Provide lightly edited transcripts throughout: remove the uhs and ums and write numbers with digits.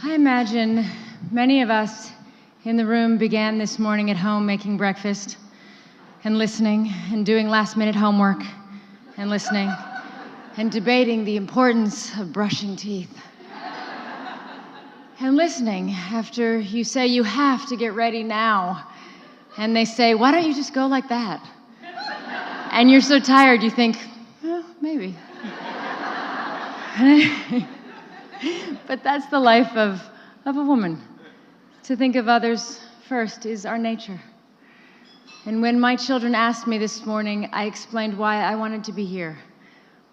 I imagine many of us in the room began this morning at home making breakfast and listening and doing last-minute homework and listening and debating the importance of brushing teeth and listening after you say you have to get ready now and they say, why don't you just go like that? And you're so tired you think, well, maybe. But that's the life of a woman. To think of others first is our nature. And when my children asked me this morning, I explained why I wanted to be here,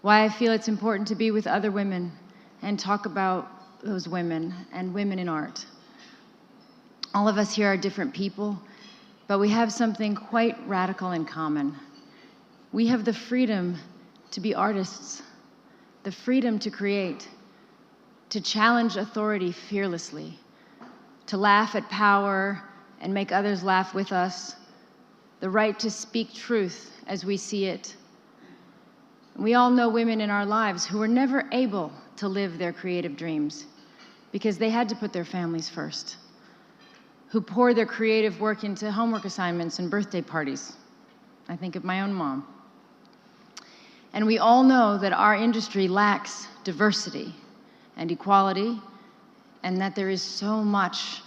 why I feel it's important to be with other women and talk about those women and women in art. All of us here are different people, but we have something quite radical in common. We have the freedom to be artists, the freedom to create, to challenge authority fearlessly, to laugh at power and make others laugh with us, the right to speak truth as we see it. We all know women in our lives who were never able to live their creative dreams because they had to put their families first, who pour their creative work into homework assignments and birthday parties. I think of my own mom. And we all know that our industry lacks diversity and equality, and that there is so much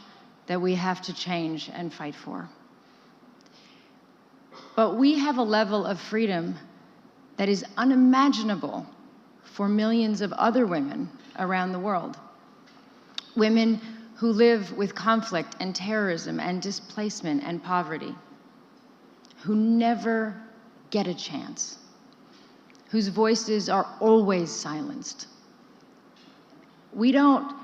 that we have to change and fight for. But we have a level of freedom that is unimaginable for millions of other women around the world. Women who live with conflict and terrorism and displacement and poverty, who never get a chance, whose voices are always silenced. We don't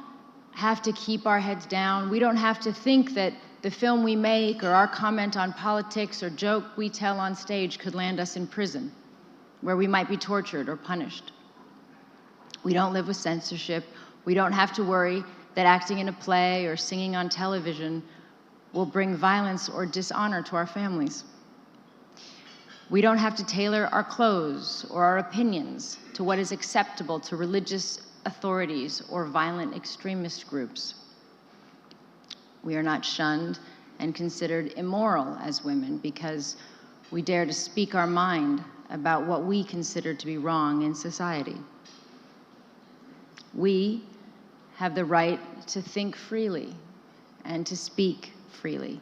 have to keep our heads down. We don't have to think that the film we make or our comment on politics or joke we tell on stage could land us in prison, where we might be tortured or punished. We don't live with censorship. We don't have to worry that acting in a play or singing on television will bring violence or dishonor to our families. We don't have to tailor our clothes or our opinions to what is acceptable to religious authorities or violent extremist groups. We are not shunned and considered immoral as women because we dare to speak our mind about what we consider to be wrong in society. We have the right to think freely and to speak freely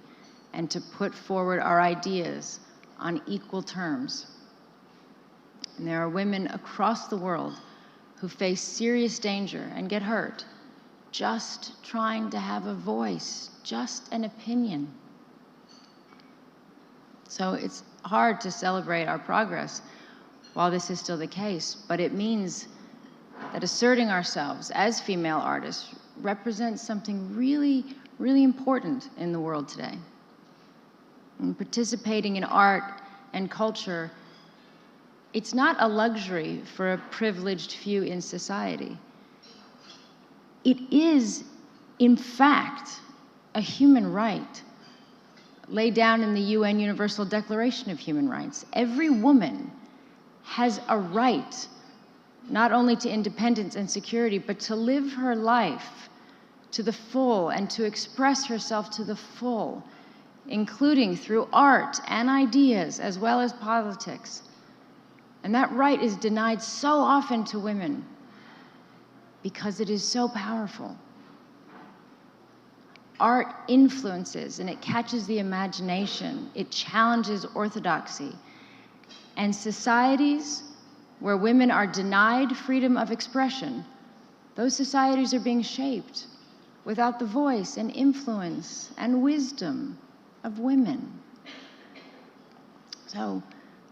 and to put forward our ideas on equal terms. And there are women across the world who face serious danger and get hurt, just trying to have a voice, just an opinion. So it's hard to celebrate our progress while this is still the case, but it means that asserting ourselves as female artists represents something really, really important in the world today. And participating in art and culture, it's not a luxury for a privileged few in society. It is, in fact, a human right laid down in the UN Universal Declaration of Human Rights. Every woman has a right not only to independence and security, but to live her life to the full and to express herself to the full, including through art and ideas as well as politics. And that right is denied so often to women because it is so powerful. Art influences and it catches the imagination. It challenges orthodoxy. And societies where women are denied freedom of expression, those societies are being shaped without the voice and influence and wisdom of women. So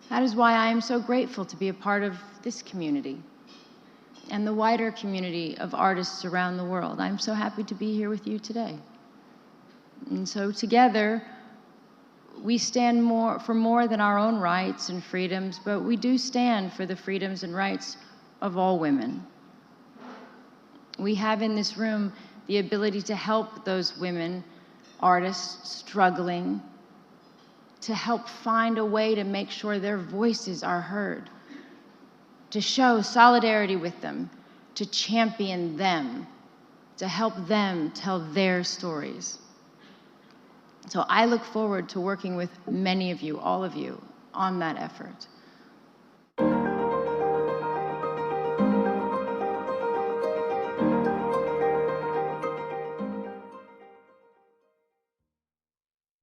that is why I am so grateful to be a part of this community and the wider community of artists around the world. I'm so happy to be here with you today. And so together, we stand for more than our own rights and freedoms, but we do stand for the freedoms and rights of all women. We have in this room the ability to help those women, artists struggling, to help find a way to make sure their voices are heard, to show solidarity with them, to champion them, to help them tell their stories. So I look forward to working with many of you, all of you, on that effort.